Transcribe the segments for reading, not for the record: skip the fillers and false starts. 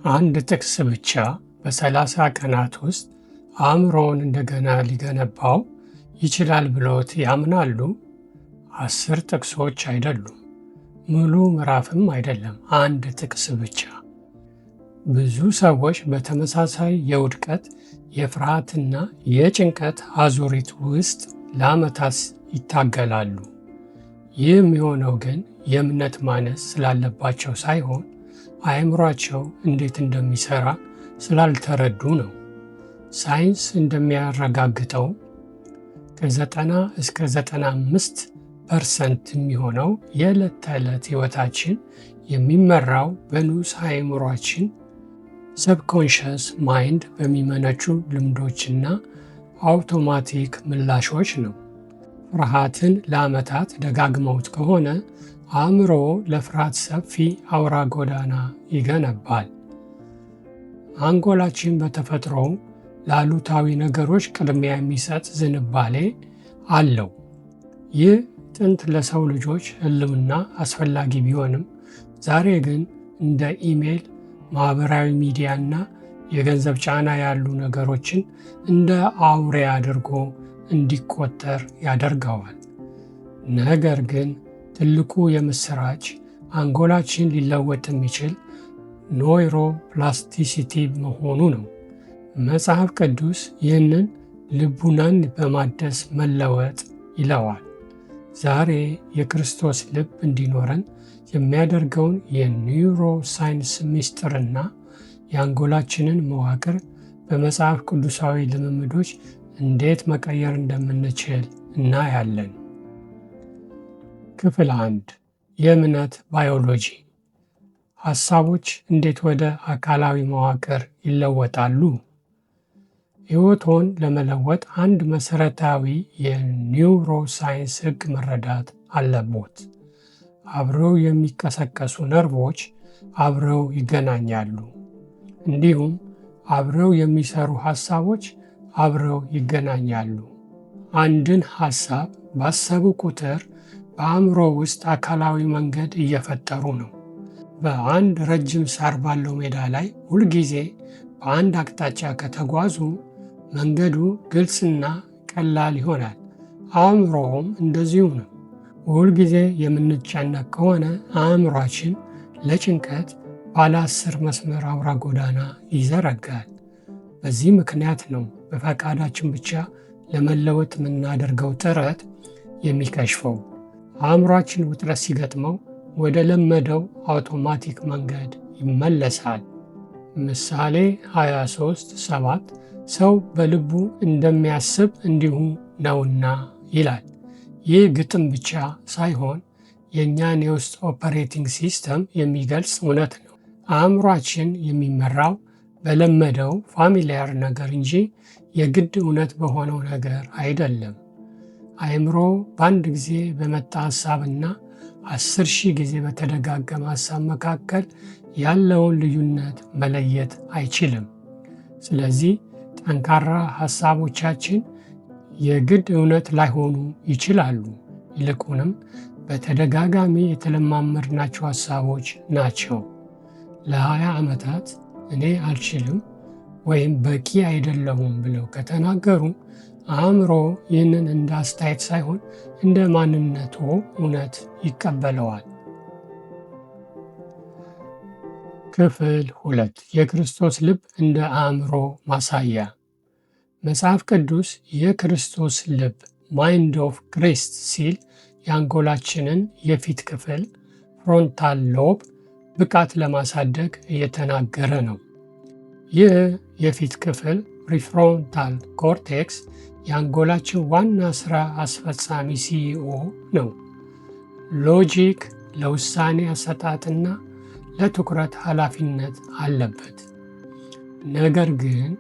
አንድ ጥቅስ ብቻ በ30 ቀናት ውስጥ አእምሮውን እንደገና ሊገነባው ይችላል ብሎት ያምናሉ? 10 ጥቅሶች አይደሉም፣ ሙሉ ምዕራፍም አይደለም፣ አንድ ጥቅስ ብቻ። ብዙ ሰዎች በተመሳሳይ የውድቀት፣ የፍርሃትና የጭንቀት አዙሪት ውስጥ ለዓመታት ይታገላሉ። ይህ የሚሆነው ግን የእምነት ማነስ ስላለባቸው ሳይሆን አእምሯቸው እንዴት እንደሚሰራ ስላልተረዱ ነው። ሳይንስ እንደሚያረጋግጠው ከ90 እስከ 95% የሚሆነው የዕለት ተዕለት ሕይወታችን የሚመራው በንዑስ አእምሯችን ሰብኮንሸስ ማይንድ በሚመነጩ ልምዶችና አውቶማቲክ ምላሾች ነው። ፍርሃትን ለዓመታት ደጋግመውት ከሆነ አእምሮ ለፍርሃት ሰፊ አውራ ጎዳና ይገነባል። አንጎላችን በተፈጥሮ ለአሉታዊ ነገሮች ቅድሚያ የሚሰጥ ዝንባሌ አለው። ይህ ጥንት ለሰው ልጆች ሕልውና አስፈላጊ ቢሆንም ዛሬ ግን እንደ ኢሜል፣ ማህበራዊ ሚዲያና የገንዘብ ጫና ያሉ ነገሮችን እንደ አውሬ አድርጎ እንዲቆጠር ያደርገዋል። ነገር ግን ትልቁ የምስራች አንጎላችን ሊለወጥ የሚችል ኖይሮ ፕላስቲሲቲ መሆኑ ነው። መጽሐፍ ቅዱስ ይህንን ልቡናን በማደስ መለወጥ ይለዋል። ዛሬ የክርስቶስ ልብ እንዲኖረን የሚያደርገውን የኒውሮ ሳይንስ ምስጢርና የአንጎላችንን መዋቅር በመጽሐፍ ቅዱሳዊ ልምምዶች እንዴት መቀየር እንደምንችል እናያለን። ክፍል 1 የእምነት ባዮሎጂ። ሐሳቦች እንዴት ወደ አካላዊ መዋቅር ይለወጣሉ? ሕይወቶን ለመለወጥ አንድ መሠረታዊ የኒውሮ ሳይንስ ሕግ መረዳት አለቦት። አብረው የሚቀሰቀሱ ነርቮች አብረው ይገናኛሉ። እንዲሁም አብረው የሚሰሩ ሐሳቦች አብረው ይገናኛሉ። አንድን ሐሳብ ባሰቡ ቁጥር በአእምሮ ውስጥ አካላዊ መንገድ እየፈጠሩ ነው። በአንድ ረጅም ሳር ባለው ሜዳ ላይ ሁልጊዜ በአንድ አቅጣጫ ከተጓዙ መንገዱ ግልጽና ቀላል ይሆናል። አእምሮውም እንደዚሁ ነው። ሁልጊዜ የምንጨነቅ ከሆነ አእምሯችን ለጭንቀት ባለ 10 መስመር አውራ ጎዳና ይዘረጋል። በዚህ ምክንያት ነው በፈቃዳችን ብቻ ለመለወጥ የምናደርገው ጥረት የሚከሽፈው። አእምሯችን ውጥረት ሲገጥመው ወደ ለመደው አውቶማቲክ መንገድ ይመለሳል። ምሳሌ 23:7 ሰው በልቡ እንደሚያስብ እንዲሁ ነውና ይላል። ይህ ግጥም ብቻ ሳይሆን የእኛን የውስጥ ኦፐሬቲንግ ሲስተም የሚገልጽ እውነት ነው። አእምሯችን የሚመራው በለመደው ፋሚሊያር ነገር እንጂ የግድ እውነት በሆነው ነገር አይደለም። አእምሮ በአንድ ጊዜ በመጣ ሐሳብና 10,000 ጊዜ በተደጋገመ ሐሳብ መካከል ያለውን ልዩነት መለየት አይችልም። ስለዚህ ጠንካራ ሐሳቦቻችን የግድ እውነት ላይሆኑ ይችላሉ። ይልቁንም በተደጋጋሚ የተለማመድናቸው ሐሳቦች ናቸው። ለ20 ዓመታት እኔ አልችልም ወይም በቂ አይደለሁም ብለው ከተናገሩ አእምሮ ይህንን እንደ አስተያየት ሳይሆን እንደ ማንነቱ እውነት ይቀበለዋል። ክፍል 2 የክርስቶስ ልብ እንደ አእምሮ ማሳያ። መጽሐፍ ቅዱስ የክርስቶስ ልብ ማይንድ ኦፍ ክራይስት ሲል የአንጎላችንን የፊት ክፍል ፍሮንታል ሎብ ብቃት ለማሳደግ እየተናገረ ነው። ይህ የፊት ክፍል ፕሪፍሮንታል ኮርቴክስ የአንጎላችን ዋና ሥራ አስፈጻሚ ሲኢኦ ነው። ሎጂክ ለውሳኔ አሰጣጥና ለትኩረት ኃላፊነት አለበት። ነገር ግን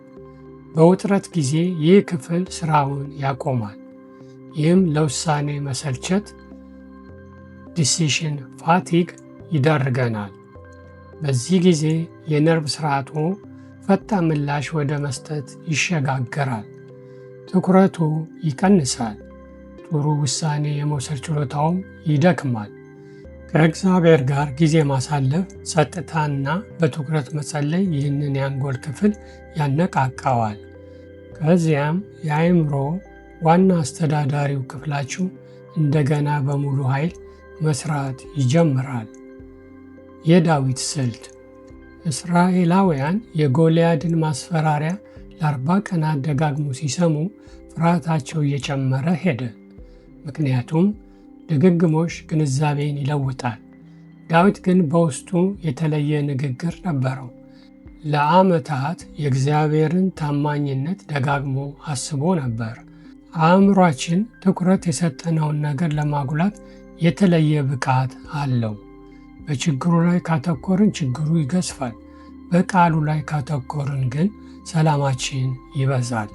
በውጥረት ጊዜ ይህ ክፍል ሥራውን ያቆማል። ይህም ለውሳኔ መሰልቸት ዲሲሽን ፋቲግ ይዳርገናል። በዚህ ጊዜ የነርቭ ሥርዓቱ ፈጣን ምላሽ ወደ መስጠት ይሸጋገራል። ትኩረቱ ይቀንሳል። ጥሩ ውሳኔ የመውሰድ ችሎታውም ይደክማል። ከእግዚአብሔር ጋር ጊዜ ማሳለፍ፣ ጸጥታና በትኩረት መጸለይ ይህንን የአንጎል ክፍል ያነቃቃዋል። ከዚያም የአእምሮ ዋና አስተዳዳሪው ክፍላችሁ እንደገና በሙሉ ኃይል መስራት ይጀምራል። የዳዊት ስልት። እስራኤላውያን የጎልያድን ማስፈራሪያ ለ40 ቀናት ደጋግሞ ሲሰሙ ፍርሃታቸው እየጨመረ ሄደ። ምክንያቱም ድግግሞሽ ግንዛቤን ይለውጣል። ዳዊት ግን በውስጡ የተለየ ንግግር ነበረው። ለዓመታት የእግዚአብሔርን ታማኝነት ደጋግሞ አስቦ ነበር። አእምሯችን ትኩረት የሰጠነውን ነገር ለማጉላት የተለየ ብቃት አለው። በችግሩ ላይ ካተኮርን ችግሩ ይገዝፋል። በቃሉ ላይ ካተኮርን ግን ሰላማችን ይበዛል።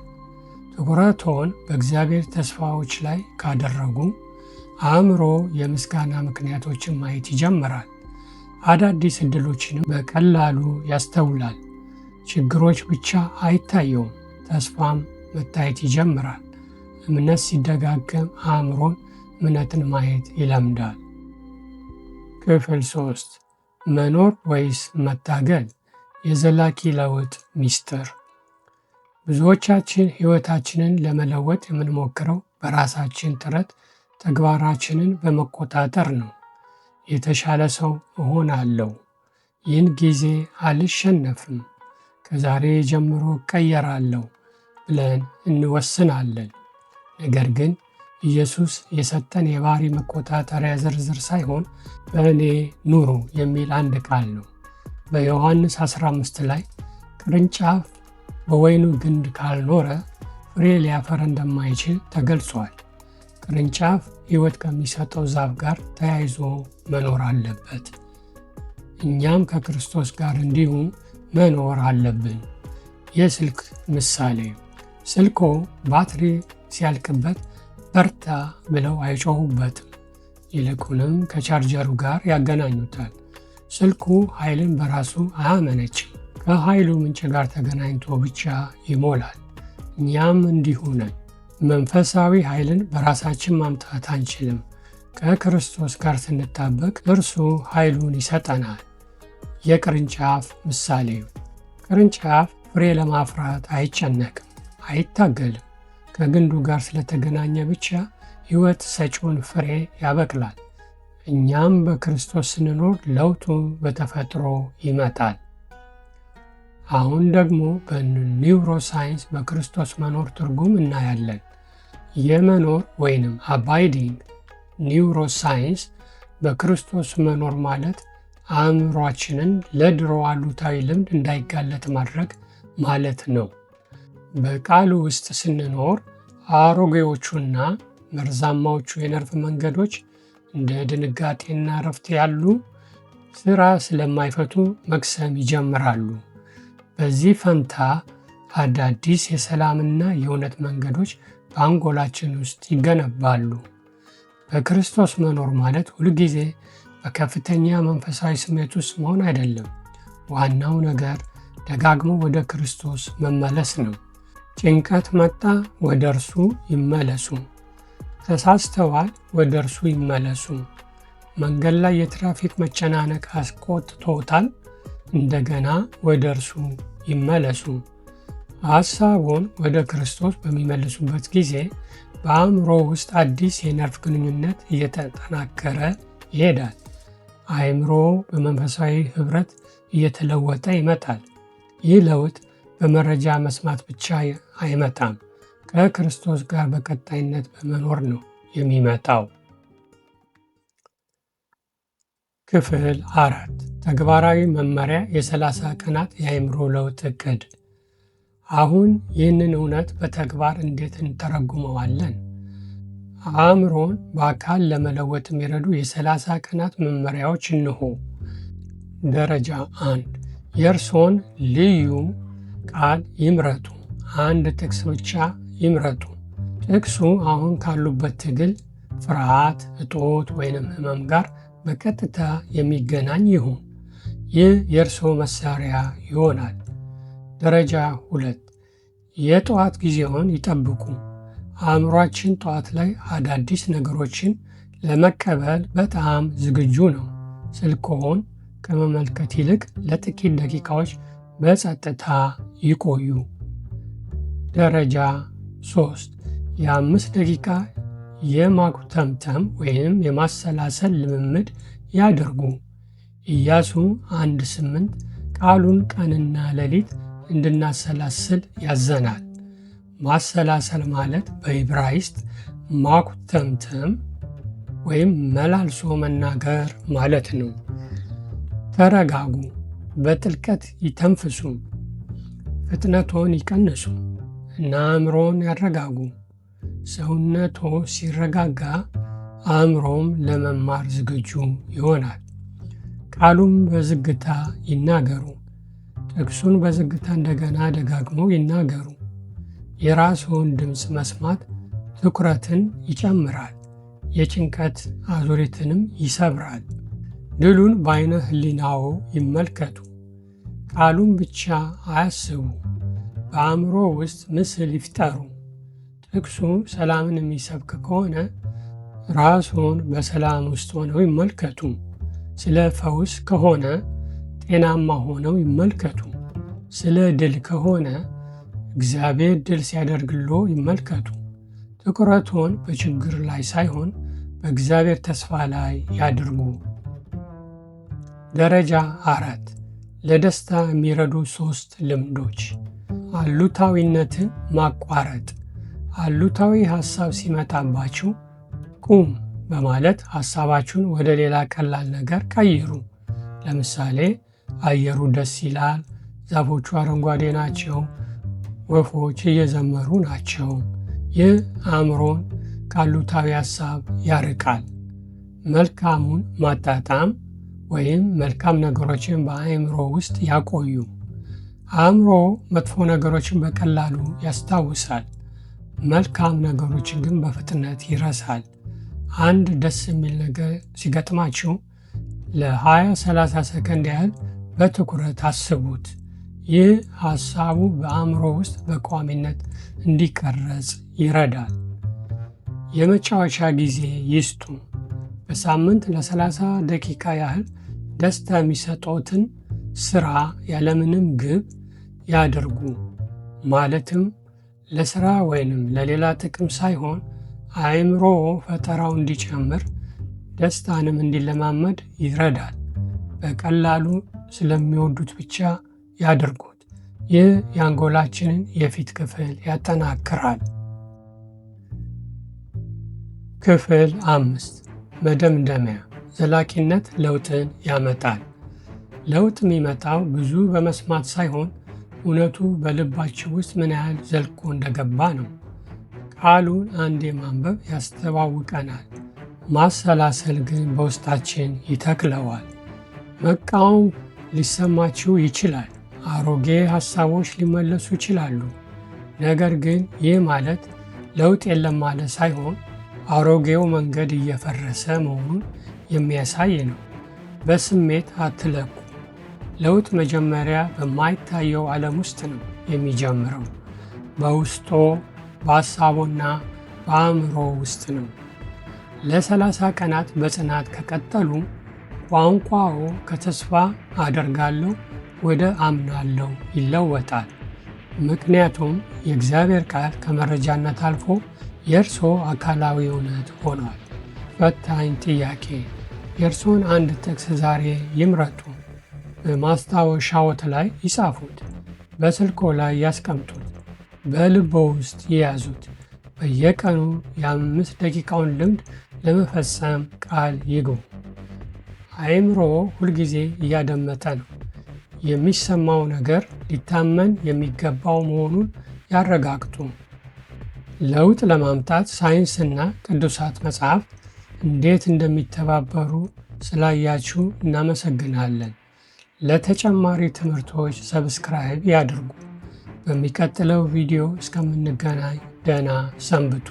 ትኩረቶን በእግዚአብሔር ተስፋዎች ላይ ካደረጉ አእምሮ የምስጋና ምክንያቶችን ማየት ይጀምራል። አዳዲስ ዕድሎችንም በቀላሉ ያስተውላል። ችግሮች ብቻ አይታየውም፣ ተስፋም መታየት ይጀምራል። እምነት ሲደጋገም አእምሮን እምነትን ማየት ይለምዳል። ክፍል 3 መኖር ወይስ መታገል? የዘላቂ ለውጥ ሚስጥር። ብዙዎቻችን ሕይወታችንን ለመለወጥ የምንሞክረው በራሳችን ጥረት ተግባራችንን በመቆጣጠር ነው። የተሻለ ሰው እሆናለሁ፣ ይህን ጊዜ አልሸነፍም፣ ከዛሬ ጀምሮ እቀየራለሁ ብለን እንወስናለን። ነገር ግን ኢየሱስ የሰጠን የባህሪ መቆጣጠሪያ ዝርዝር ሳይሆን በእኔ ኑሩ የሚል አንድ ቃል ነው። በዮሐንስ 15 ላይ ቅርንጫፍ በወይኑ ግንድ ካልኖረ ፍሬ ሊያፈራ እንደማይችል ተገልጿል። ቅርንጫፍ ሕይወት ከሚሰጠው ዛፍ ጋር ተያይዞ መኖር አለበት። እኛም ከክርስቶስ ጋር እንዲሁ መኖር አለብን። የስልክ ምሳሌ። ስልኮ ባትሪ ሲያልቅበት በርታ ብለው አይጮሁበትም። ይልቁንም ከቻርጀሩ ጋር ያገናኙታል። ስልኩ ኃይልን በራሱ አያመነጭም። ከኃይሉ ምንጭ ጋር ተገናኝቶ ብቻ ይሞላል። እኛም እንዲሁ ነን። መንፈሳዊ ኃይልን በራሳችን ማምጣት አንችልም። ከክርስቶስ ጋር ስንጣበቅ እርሱ ኃይሉን ይሰጠናል። የቅርንጫፍ ምሳሌ። ቅርንጫፍ ፍሬ ለማፍራት አይጨነቅም፣ አይታገልም። ከግንዱ ጋር ስለተገናኘ ብቻ ሕይወት ሰጪውን ፍሬ ያበቅላል። እኛም በክርስቶስ ስንኖር ለውጡ በተፈጥሮ ይመጣል። አሁን ደግሞ በኒውሮሳይንስ በክርስቶስ መኖር ትርጉም እናያለን። የመኖር ወይንም አባይዲንግ ኒውሮሳይንስ በክርስቶስ መኖር ማለት አእምሯችንን ለድሮ አሉታዊ ልምድ እንዳይጋለጥ ማድረግ ማለት ነው። በቃሉ ውስጥ ስንኖር አሮጌዎቹና መርዛማዎቹ የነርቭ መንገዶች እንደ ድንጋጤና እረፍት ያሉ ስራ ስለማይፈቱ መክሰም ይጀምራሉ። በዚህ ፈንታ አዳዲስ የሰላምና የእውነት መንገዶች በአንጎላችን ውስጥ ይገነባሉ። በክርስቶስ መኖር ማለት ሁልጊዜ በከፍተኛ መንፈሳዊ ስሜት ውስጥ መሆን አይደለም። ዋናው ነገር ደጋግሞ ወደ ክርስቶስ መመለስ ነው። ጭንቀት መጣ፣ ወደ እርሱ ይመለሱ። ተሳስተዋል፣ ወደ እርሱ ይመለሱ። መንገድ ላይ የትራፊክ መጨናነቅ አስቆጥቶታል፣ እንደገና ወደ እርሱ ይመለሱ። ሐሳቡን ወደ ክርስቶስ በሚመልሱበት ጊዜ በአእምሮ ውስጥ አዲስ የነርቭ ግንኙነት እየተጠናከረ ይሄዳል። አእምሮ በመንፈሳዊ ኅብረት እየተለወጠ ይመጣል። ይህ ለውጥ በመረጃ መስማት ብቻ አይመጣም፣ ከክርስቶስ ጋር በቀጣይነት በመኖር ነው የሚመጣው። ክፍል 4 ተግባራዊ መመሪያ የ30 ቀናት የአእምሮ ለውጥ ዕቅድ። አሁን ይህንን እውነት በተግባር እንዴት እንተረጉመዋለን? አእምሮን በአካል ለመለወጥ የሚረዱ የ30 ቀናት መመሪያዎች እንሆ። ደረጃ 1 የእርሶን ልዩ ቃል ይምረጡ። አንድ ጥቅስ ብቻ ይምረጡ። ጥቅሱ አሁን ካሉበት ትግል፣ ፍርሃት፣ እጦት ወይንም ሕመም ጋር በቀጥታ የሚገናኝ ይሁን። ይህ የእርሶ መሳሪያ ይሆናል። ደረጃ 2 የጠዋት ጊዜውን ይጠብቁ። አእምሯችን ጠዋት ላይ አዳዲስ ነገሮችን ለመቀበል በጣም ዝግጁ ነው። ስልክዎን ከመመልከት ይልቅ ለጥቂት ደቂቃዎች በጸጥታ ይቆዩ። ደረጃ 3 የ5 ደቂቃ የማጉተምተም ወይም የማሰላሰል ልምምድ ያድርጉ። ኢያሱ 1:8 ቃሉን ቀንና ሌሊት እንድናሰላስል ያዘናል። ማሰላሰል ማለት በዕብራይስጥ ማጉተምተም ወይም መላልሶ መናገር ማለት ነው። ተረጋጉ፣ በጥልቀት ይተንፍሱ፣ ፍጥነቶን ይቀንሱ እና አእምሮን ያረጋጉ። ሰውነቶ ሲረጋጋ አእምሮም ለመማር ዝግጁ ይሆናል። ቃሉም በዝግታ ይናገሩ። ጥቅሱን በዝግታ እንደገና ደጋግመው ይናገሩ። የራስዎን ድምፅ መስማት ትኩረትን ይጨምራል፣ የጭንቀት አዙሪትንም ይሰብራል። ድሉን በዓይነ ሕሊናዎ ይመልከቱ። ቃሉን ብቻ አያስቡ፣ በአእምሮ ውስጥ ምስል ይፍጠሩ። ጥቅሱ ሰላምን የሚሰብክ ከሆነ ራስዎን በሰላም ውስጥ ሆነው ይመልከቱ። ስለ ፈውስ ከሆነ ጤናማ ሆነው ይመልከቱ። ስለ ድል ከሆነ እግዚአብሔር ድል ሲያደርግሎ ይመልከቱ። ትኩረቶን በችግር ላይ ሳይሆን በእግዚአብሔር ተስፋ ላይ ያድርጉ። ደረጃ 4 ለደስታ የሚረዱ 3 ልምዶች። አሉታዊነትን ማቋረጥ። አሉታዊ ሐሳብ ሲመጣባችሁ ቁም በማለት ሐሳባችሁን ወደ ሌላ ቀላል ነገር ቀይሩ። ለምሳሌ አየሩ ደስ ይላል፣ ዛፎቹ አረንጓዴ ናቸው፣ ወፎች እየዘመሩ ናቸው። ይህ አእምሮን ካሉታዊ ሐሳብ ያርቃል። መልካሙን ማጣጣም ወይም መልካም ነገሮችን በአእምሮ ውስጥ ያቆዩ። አእምሮ መጥፎ ነገሮችን በቀላሉ ያስታውሳል፣ መልካም ነገሮችን ግን በፍጥነት ይረሳል። አንድ ደስ የሚል ነገር ሲገጥማችሁ ለ20-30 ሰከንድ ያህል በትኩረት አስቡት። ይህ ሐሳቡ በአእምሮ ውስጥ በቋሚነት እንዲቀረጽ ይረዳል። የመጫወቻ ጊዜ ይስጡ። በሳምንት ለ30 ደቂቃ ያህል ደስታ የሚሰጡትን ሥራ ያለምንም ግብ ያድርጉ። ማለትም ለሥራ ወይንም ለሌላ ጥቅም ሳይሆን አእምሮ ፈጠራው እንዲጨምር ደስታንም እንዲለማመድ ይረዳል። በቀላሉ ስለሚወዱት ብቻ ያድርጉት። ይህ የአንጎላችንን የፊት ክፍል ያጠናክራል። ክፍል 5 መደምደሚያ። ዘላቂነት ለውጥን ያመጣል። ለውጥ የሚመጣው ብዙ በመስማት ሳይሆን እውነቱ በልባችሁ ውስጥ ምን ያህል ዘልቆ እንደገባ ነው። ቃሉን አንዴ ማንበብ ያስተዋውቀናል፣ ማሰላሰል ግን በውስጣችን ይተክለዋል። መቃወም ሊሰማችሁ ይችላል፣ አሮጌ ሐሳቦች ሊመለሱ ይችላሉ። ነገር ግን ይህ ማለት ለውጥ የለም ማለት ሳይሆን አሮጌው መንገድ እየፈረሰ መሆኑን የሚያሳይ ነው። በስሜት አትለቁ። ለውጥ መጀመሪያ በማይታየው ዓለም ውስጥ ነው የሚጀምረው። በውስጦ በሐሳቦና በአእምሮ ውስጥ ነው። ለ30 ቀናት በጽናት ከቀጠሉ ቋንቋው ከተስፋ አደርጋለሁ ወደ አምናለሁ ይለወጣል። ምክንያቱም የእግዚአብሔር ቃል ከመረጃነት አልፎ የእርስዎ አካላዊ እውነት ሆኗል። ፈታኝ ጥያቄ። የእርስዎን አንድ ጥቅስ ዛሬ ይምረጡ። በማስታወሻዎት ላይ ይጻፉት። በስልኮ ላይ ያስቀምጡት። በልቦ ውስጥ ይያዙት። በየቀኑ የ5 ደቂቃውን ልምድ ለመፈጸም ቃል ይግቡ። አእምሮ ሁልጊዜ እያደመጠ ነው። የሚሰማው ነገር ሊታመን የሚገባው መሆኑን ያረጋግጡ። ለውጥ ለማምጣት ሳይንስና ቅዱሳት መጻሕፍት እንዴት እንደሚተባበሩ ስላያችሁ እናመሰግናለን። ለተጨማሪ ትምህርቶች ሰብስክራይብ ያድርጉ። በሚቀጥለው ቪዲዮ እስከምንገናኝ ደህና ሰንብቱ።